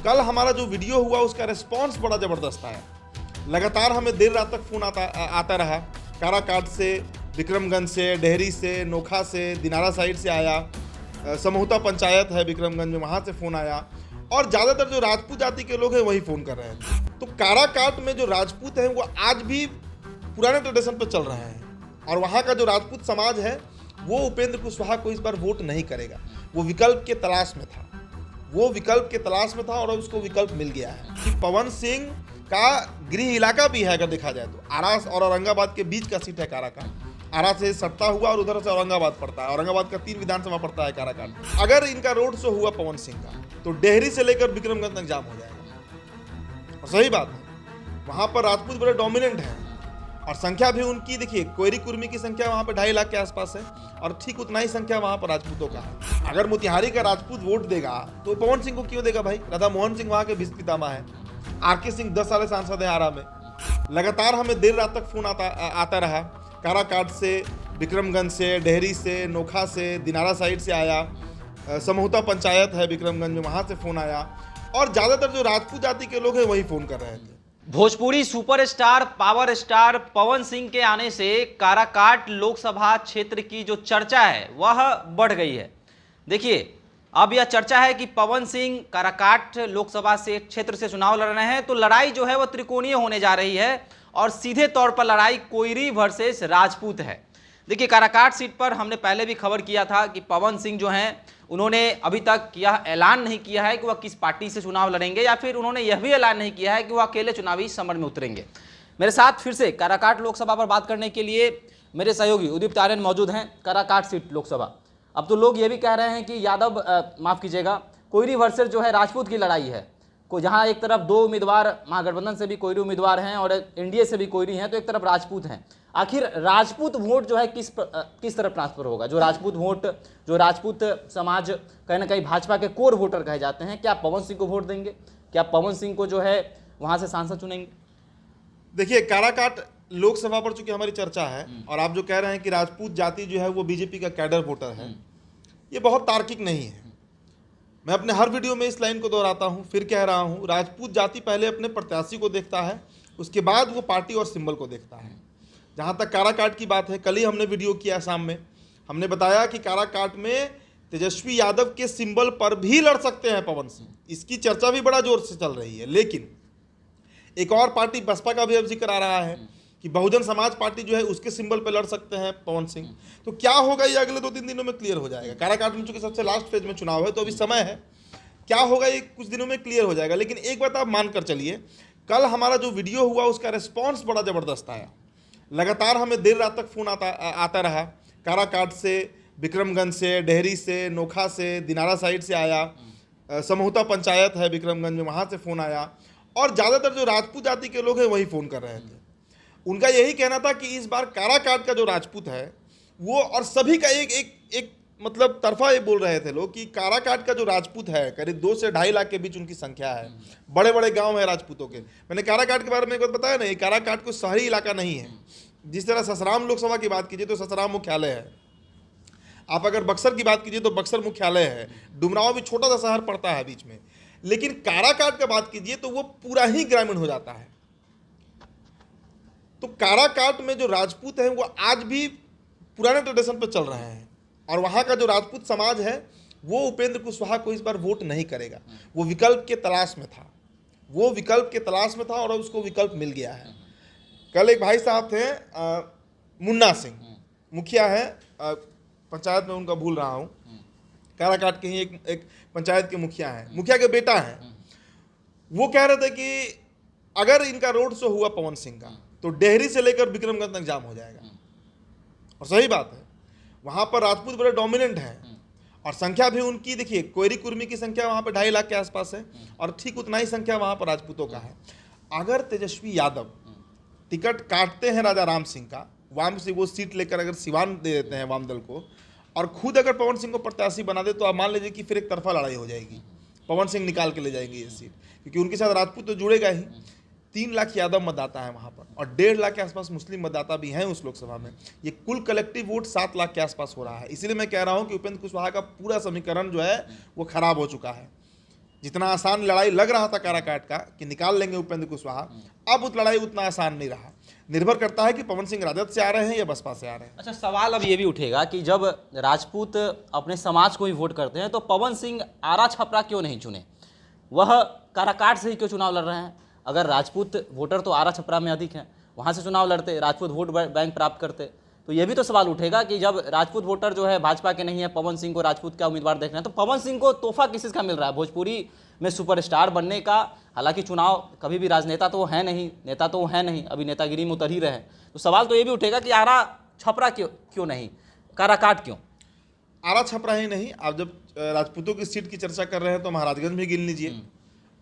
कल हमारा जो वीडियो हुआ उसका रिस्पांस बड़ा ज़बरदस्त आया। लगातार हमें देर रात तक फ़ोन आता रहा। काराकाट से, विक्रमगंज से, डेहरी से, नोखा से, दिनारा साइड से आया, समूहता पंचायत है विक्रमगंज में, वहाँ से फ़ोन आया और ज़्यादातर जो राजपूत जाति के लोग हैं वही फ़ोन कर रहे थे। तो काराकाट में जो राजपूत हैं वो आज भी पुराने ट्रेडिशन पर चल रहे हैं और वहाँ का जो राजपूत समाज है वो उपेंद्र कुशवाहा को इस बार वोट नहीं करेगा। वो विकल्प के तलाश में था, और उसको विकल्प मिल गया है कि पवन सिंह का गृह इलाका भी है। अगर देखा जाए तो आरा और औरंगाबाद के बीच का सीट है काराकाट। आरा से सट्टा हुआ और उधर से औरंगाबाद पड़ता है। औरंगाबाद का 3 विधानसभा पड़ता है काराकाट। अगर इनका रोड शो हुआ पवन सिंह का तो डेहरी से लेकर विक्रमगंज तक जाम हो जाएगा। और सही बात है, वहाँ पर राजपूत बड़े डोमिनेंट हैं और संख्या भी उनकी देखिए, कोयरी कुर्मी की संख्या वहाँ पर 2.5 लाख के आसपास है और ठीक उतना ही संख्या वहाँ पर राजपूतों का है। अगर मोतिहारी का राजपूत वोट देगा तो पवन सिंह को क्यों देगा भाई? राधा मोहन सिंह वहाँ के भीष्म पितामह है। आरके सिंह 10 साल सांसद है आरा में। लगातार हमें देर रात तक फोन आता रहा। काराकाट से, विक्रमगंज से, डेहरी से, नोखा से, दिनारा साइड से आया, समूहता पंचायत है विक्रमगंज में, वहाँ से फ़ोन आया और ज़्यादातर जो राजपूत जाति के लोग हैं वही फ़ोन कर रहे थे। Bhojpuri superstar power star Pawan Singh के आने से काराकाट लोकसभा क्षेत्र की जो चर्चा है वह बढ़ गई है। देखिए, अब यह चर्चा है कि पवन सिंह काराकाट लोकसभा से क्षेत्र से चुनाव लड़ रहे हैं, तो लड़ाई जो है वह त्रिकोणीय होने जा रही है और सीधे तौर पर लड़ाई कोयरी वर्सेस राजपूत है। देखिए, काराकाट सीट पर हमने पहले भी खबर किया था कि पवन सिंह जो हैं उन्होंने अभी तक यह ऐलान नहीं किया है कि वह किस पार्टी से चुनाव लड़ेंगे या फिर उन्होंने यह भी ऐलान नहीं किया है कि वह अकेले चुनावी समर में उतरेंगे। मेरे साथ फिर से काराकाट लोकसभा पर बात करने के लिए मेरे सहयोगी उदीप्त आर्यन मौजूद हैं। काराकाट सीट लोकसभा, अब तो लोग ये भी कह रहे हैं कि यादव माफ़ कीजिएगा, कोयरी वर्सेस जो है राजपूत की लड़ाई है। को जहाँ एक तरफ 2 उम्मीदवार महागठबंधन से भी कोयरी उम्मीदवार हैं और एनडीए से भी कोयरी हैं, तो एक तरफ राजपूत हैं। आखिर राजपूत वोट जो है किस तरफ ट्रांसफर होगा? जो राजपूत वोट, जो राजपूत समाज कहीं ना कहीं भाजपा के कोर वोटर कहे जाते हैं, क्या पवन सिंह को वोट देंगे? क्या पवन सिंह को जो है वहाँ से सांसद चुनेंगे? देखिए, काराकाट लोकसभा पर चूंकि हमारी चर्चा है और आप जो कह रहे हैं कि राजपूत जाति जो है वो बीजेपी का कैडर वोटर है, ये बहुत तार्किक नहीं है। मैं अपने हर वीडियो में इस लाइन को दोहराता हूँ, फिर कह रहा हूँ, राजपूत जाति पहले अपने प्रत्याशी को देखता है, उसके बाद वो पार्टी और सिंबल को देखता है। जहाँ तक काराकाट की बात है, कल ही हमने वीडियो किया शाम में, हमने बताया कि काराकाट में तेजस्वी यादव के सिंबल पर भी लड़ सकते हैं पवन सिंह। इसकी चर्चा भी बड़ा जोर से चल रही है। लेकिन एक और पार्टी बसपा का भी अब जिक्र आ रहा है कि बहुजन समाज पार्टी जो है उसके सिंबल पर लड़ सकते हैं पवन सिंह। तो क्या होगा ये अगले 2-3 दिनों में क्लियर हो जाएगा। काराकाट में चूंकि सबसे लास्ट फेज में चुनाव है तो अभी समय है, क्या होगा ये कुछ दिनों में क्लियर हो जाएगा। लेकिन एक बात आप मानकर चलिए, कल हमारा जो वीडियो हुआ उसका रिस्पॉन्स बड़ा ज़बरदस्त आया। लगातार हमें देर रात तक फ़ोन आता रहा। काराकाट से, विक्रमगंज से, डेहरी से, नोखा से, दिनारा साइड से आया, समूहता पंचायत है विक्रमगंज में, वहाँ से फ़ोन आया और ज़्यादातर जो राजपूत जाति के लोग हैं वही फ़ोन कर रहे थे। उनका यही कहना था कि इस बार काराकाट का जो राजपूत है वो, और सभी का एक मतलब तरफा ये बोल रहे थे लोग कि काराकाट का जो राजपूत है करीब 2 से 2.5 लाख के बीच उनकी संख्या है। बड़े बड़े गांव है राजपूतों के। मैंने काराकाट के बारे में एक बात बताया नहीं, काराकाट कोई शहरी इलाका नहीं है। जिस तरह ससराम लोकसभा की बात कीजिए तो ससराम मुख्यालय है, आप अगर बक्सर की बात कीजिए तो बक्सर मुख्यालय है, डुमरांव भी छोटा सा शहर पड़ता है बीच में। लेकिन काराकाट का बात कीजिए तो वो पूरा ही ग्रामीण हो जाता है। तो काराकाट में जो राजपूत हैं वो आज भी पुराने ट्रेडिशन पर चल रहे हैं और वहाँ का जो राजपूत समाज है वो उपेंद्र कुशवाहा को इस बार वोट नहीं करेगा। वो विकल्प के तलाश में था, और उसको विकल्प मिल गया है। कल एक भाई साहब थे, मुन्ना सिंह, मुखिया है पंचायत में, उनका भूल रहा हूँ, काराकाट के ही एक पंचायत के मुखिया हैं, मुखिया के बेटा हैं। वो कह रहे थे कि अगर इनका रोड शो हुआ पवन सिंह का तो डेहरी से लेकर विक्रमगंज तक जाम हो जाएगा। और सही बात है, वहाँ पर राजपूत बड़े डोमिनेंट हैं और संख्या भी उनकी देखिए, कोयरी कुर्मी की संख्या वहाँ पर 2.5 लाख के आसपास है और ठीक उतना ही संख्या वहाँ पर राजपूतों का है। अगर तेजस्वी यादव टिकट काटते हैं राजा राम सिंह का, वाम से वो सीट लेकर अगर सिवान दे देते हैं वाम दल को, और खुद अगर पवन सिंह को प्रत्याशी बना दे तो आप मान लीजिए कि फिर एक तरफा लड़ाई हो जाएगी। पवन सिंह निकाल के ले जाएंगे ये सीट, क्योंकि उनके साथ राजपूत तो जुड़ेगा ही। 3 लाख यादव मतदाता है वहाँ पर और 1.5 लाख के आसपास मुस्लिम मतदाता भी हैं उस लोकसभा में। ये कुल कलेक्टिव वोट 7 लाख के आसपास हो रहा है। इसीलिए मैं कह रहा हूँ कि उपेंद्र कुशवाहा का पूरा समीकरण जो है वो खराब हो चुका है। जितना आसान लड़ाई लग रहा था काराकाट का कि निकाल लेंगे उपेंद्र कुशवाहा, अब उस लड़ाई उतना आसान नहीं रहा। निर्भर करता है कि पवन सिंह राजद से आ रहे हैं या बसपा से आ रहे हैं। अच्छा, सवाल अब ये भी उठेगा कि जब राजपूत अपने समाज को ही वोट करते हैं तो पवन सिंह आरा छपरा क्यों नहीं चुने, वह काराकाट से ही क्यों चुनाव लड़ रहे हैं? अगर राजपूत वोटर तो आरा छपरा में अधिक हैं, वहाँ से चुनाव लड़ते, राजपूत वोट बैंक प्राप्त करते, तो ये भी तो सवाल उठेगा कि जब राजपूत वोटर जो है भाजपा के नहीं है, पवन सिंह को राजपूत का उम्मीदवार देख रहे हैं, तो पवन सिंह को तोहफा किस चीज़ का मिल रहा है? भोजपुरी में सुपरस्टार बनने का। हालांकि चुनाव कभी भी राजनेता तो वो है नहीं, नेता तो वो है नहीं, अभी नेतागिरी में उतर ही रहे हैं। तो सवाल तो ये भी उठेगा कि आरा छपरा क्यों नहीं, काराकाट क्यों? आरा छपरा ही नहीं, आप जब राजपूतों की सीट की चर्चा कर रहे हैं तो महाराजगंज भी गिन लीजिए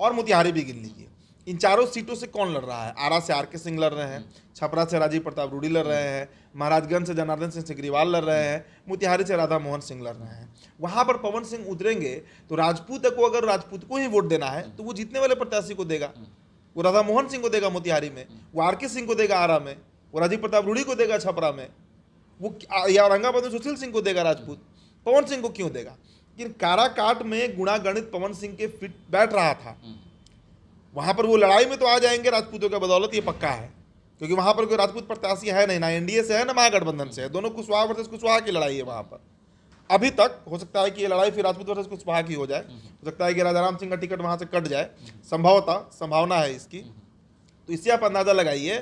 और मोतिहारी भी गिन लीजिए। इन चारों सीटों से कौन लड़ रहा है? आरा से आर.के. सिंह लड़ रहे हैं, छपरा से राजीव प्रताप रूडी लड़ रहे हैं, महाराजगंज से जनार्दन सिंह सिग्रीवाल लड़ रहे हैं, मोतिहारी से राधा मोहन सिंह लड़ रहे हैं। वहां पर पवन सिंह उतरेंगे तो राजपूत को, अगर राजपूत को ही वोट देना है तो वो जीतने वाले प्रत्याशी को देगा। वो राधा मोहन सिंह को देगा मोतिहारी में, वो आर.के. सिंह को देगा आरा में, वो राजीव प्रताप रूडी को देगा छपरा में, वो या औरंगाबाद में सुशील सिंह को देगा राजपूत। पवन सिंह को क्यों देगा? लेकिन काराकाट में गुणागणित पवन सिंह के फिट बैठ रहा था। वहां पर वो लड़ाई में तो आ जाएंगे राजपूतों के बदौलत, ये पक्का है, क्योंकि वहां पर कोई राजपूत प्रत्याशी है नहीं, ना एनडीए से है ना महागठबंधन से है। दोनों कुशवाहा वर्सेस कुशवाहा की लड़ाई है वहां पर। अभी तक हो सकता है कि ये लड़ाई फिर राजपूत वर्सेस कुशवाहा की हो जाए, हो सकता है कि राजाराम सिंह का टिकट वहां से कट जाए, संभावना है इसकी। तो इससे आप अंदाजा लगाइए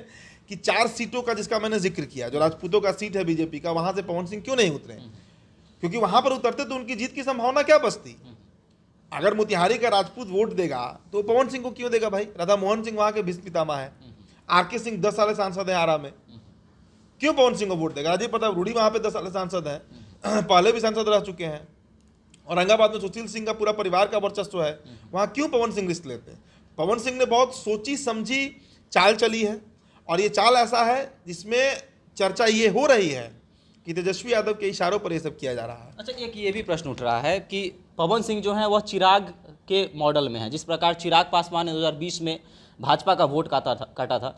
कि 4 सीटों का जिसका मैंने जिक्र किया, जो राजपूतों का सीट है बीजेपी का, वहां से पवन सिंह क्यों नहीं उतरे? क्योंकि वहां पर उतरते तो उनकी जीत की संभावना क्या बचती? अगर मोतिहारी का राजपूत वोट देगा तो पवन सिंह को क्यों देगा भाई? राधा मोहन सिंह वहां के भीष्म पितामह है, आर.के. सिंह 10 साल सांसद है आरा में, क्यों पवन सिंह को वोट देगा? राजीव प्रताप रूडी वहां पे 10 साल सांसद है, पहले भी सांसद रह चुके हैं। औरंगाबाद में सुशील सिंह का पूरा परिवार का वर्चस्व है, वहां क्यों पवन सिंह रिस्क लेते हैं? पवन सिंह ने बहुत सोची समझी चाल चली है, और ये चाल ऐसा है जिसमें चर्चा ये हो रही है कि तेजस्वी यादव के इशारों पर ये सब किया जा रहा है। अच्छा, एक ये भी प्रश्न उठ रहा है कि पवन सिंह जो है वह चिराग के मॉडल में है। जिस प्रकार चिराग पासवान ने 2020 में भाजपा का वोट काटा था,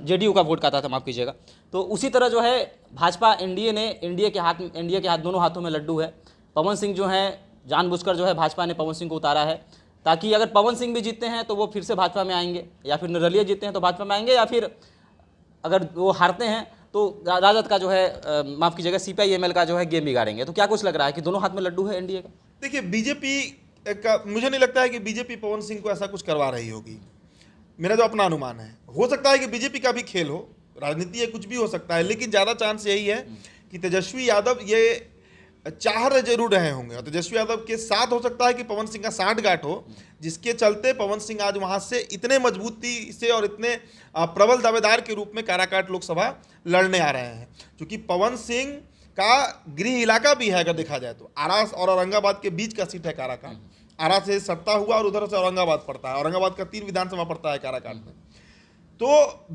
जेडीयू का वोट काटा था, माफ कीजिएगा, तो उसी तरह जो है भाजपा एनडीए के हाथ दोनों हाथों में लड्डू है। पवन सिंह जो है जानबूझकर जो है भाजपा ने पवन सिंह को उतारा है, ताकि अगर पवन सिंह भी जीतते हैं तो वो फिर से भाजपा में आएंगे, या फिर निर्दलीय जीतते हैं तो भाजपा में आएंगे, या फिर अगर वो हारते हैं तो राजद का जो है माफ कीजिएगा CPI-ML का जो है गेम बिगाड़ेंगे। तो क्या कुछ लग रहा है कि दोनों हाथ में लड्डू है एनडीए का? देखिए, बीजेपी का मुझे नहीं लगता है कि बीजेपी पवन सिंह को ऐसा कुछ करवा रही होगी। मेरा जो अपना अनुमान है, हो सकता है कि बीजेपी का भी खेल हो, राजनीति है, कुछ भी हो सकता है, लेकिन ज़्यादा चांस यही है कि तेजस्वी यादव ये चाह रहे जरूर रहे होंगे, और तेजस्वी यादव के साथ हो सकता है कि पवन सिंह का साठगांठ हो, जिसके चलते पवन सिंह आज वहां से इतने मजबूती से और इतने प्रबल दावेदार के रूप में काराकाट लोकसभा लड़ने आ रहे हैं। क्योंकि पवन सिंह का गृह इलाका भी है, अगर देखा जाए तो आरा और औरंगाबाद के बीच का सीट है काराकाट। आरा से सट्टा हुआ और उधर से औरंगाबाद पड़ता है, औरंगाबाद का 3 विधानसभा पड़ता है काराकाट में। तो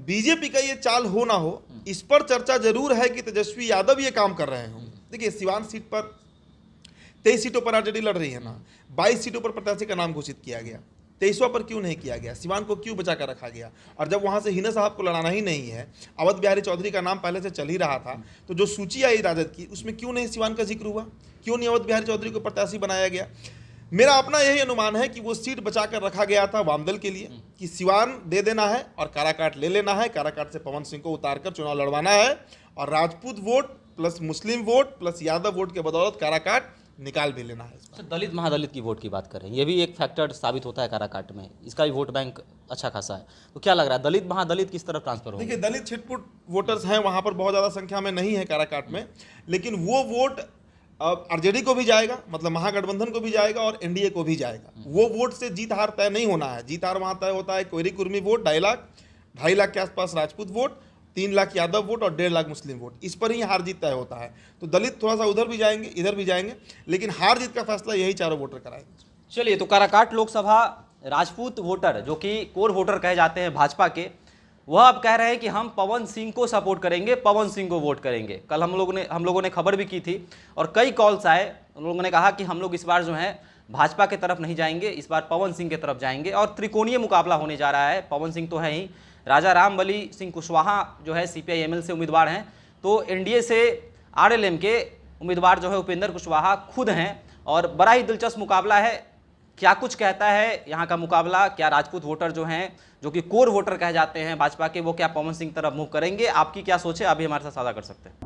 बीजेपी का ये चाल हो ना हो, इस पर चर्चा जरूर है कि तेजस्वी यादव ये काम कर रहे होंगे। देखिए, सिवान सीट पर 23 सीटों पर आरजेडी लड़ रही है ना, 22 सीटों पर प्रत्याशी का नाम घोषित किया गया, 23वां पर क्यों नहीं किया गया? सिवान को क्यों बचा कर रखा गया? और जब वहां से हिना साहब को लड़ाना ही नहीं है, अवध बिहारी चौधरी का नाम पहले से चल ही रहा था, तो जो सूची आई राजद की उसमें क्यों नहीं सिवान का जिक्र हुआ? क्यों नहीं अवध बिहारी चौधरी को प्रत्याशी बनाया गया? मेरा अपना यही अनुमान है कि वो सीट बचा कर रखा गया था वामदल के लिए, कि सिवान दे देना है और काराकाट ले लेना है, काराकाट से पवन सिंह को उतार कर चुनाव लड़वाना है, और राजपूत वोट प्लस मुस्लिम वोट प्लस यादव वोट के बदौलत काराकाट निकाल भी लेना है। अच्छा, दलित महादलित की वोट की बात करें, ये भी एक फैक्टर साबित होता है काराकाट में, इसका भी वोट बैंक अच्छा खासा है। तो क्या लग रहा है दलित महादलित किस तरफ ट्रांसफर होगा? देखिए, दलित छिटपुट वोटर्स हैं वहाँ पर, बहुत ज़्यादा संख्या में नहीं है काराकाट में, लेकिन वो वोट आरजेडी को भी जाएगा, मतलब महागठबंधन को भी जाएगा और एनडीए को भी जाएगा। वो वोट से जीत हार तय नहीं होना है। जीत हार वहाँ तय होता है कोयरी कुर्मी वोट 2.5 लाख के आसपास राजपूत वोट, 3 लाख यादव वोट और 1.5 लाख मुस्लिम वोट, इस पर ही हार जीत तय होता है। तो दलित थोड़ा सा उधर भी जाएंगे, इधर भी जाएंगे, लेकिन हार जीत का फैसला यही चारों वोटर कराएंगे। चलिए, तो काराकाट लोकसभा राजपूत वोटर जो कि कोर वोटर कहे जाते हैं भाजपा के, वह अब कह रहे हैं कि हम पवन सिंह को सपोर्ट करेंगे, पवन सिंह को वोट करेंगे। कल हम लोगों ने खबर भी की थी और कई कॉल्स आए, उन लोगों ने कहा कि हम लोग इस बार जो है भाजपा की तरफ नहीं जाएंगे, इस बार पवन सिंह की तरफ जाएंगे, और त्रिकोणीय मुकाबला होने जा रहा है। पवन सिंह तो है ही, राजा रामबली सिंह कुशवाहा जो है CPI-ML से उम्मीदवार हैं, तो एनडीए से RLM के उम्मीदवार जो है उपेंद्र कुशवाहा खुद हैं, और बड़ा ही दिलचस्प मुकाबला है। क्या कुछ कहता है यहाँ का मुकाबला? क्या राजपूत वोटर जो हैं, जो कि कोर वोटर कहे जाते हैं भाजपा के, वो क्या पवन सिंह तरफ मूव करेंगे? आपकी क्या सोच है? अभी हमारे साथ साझा कर सकते हैं।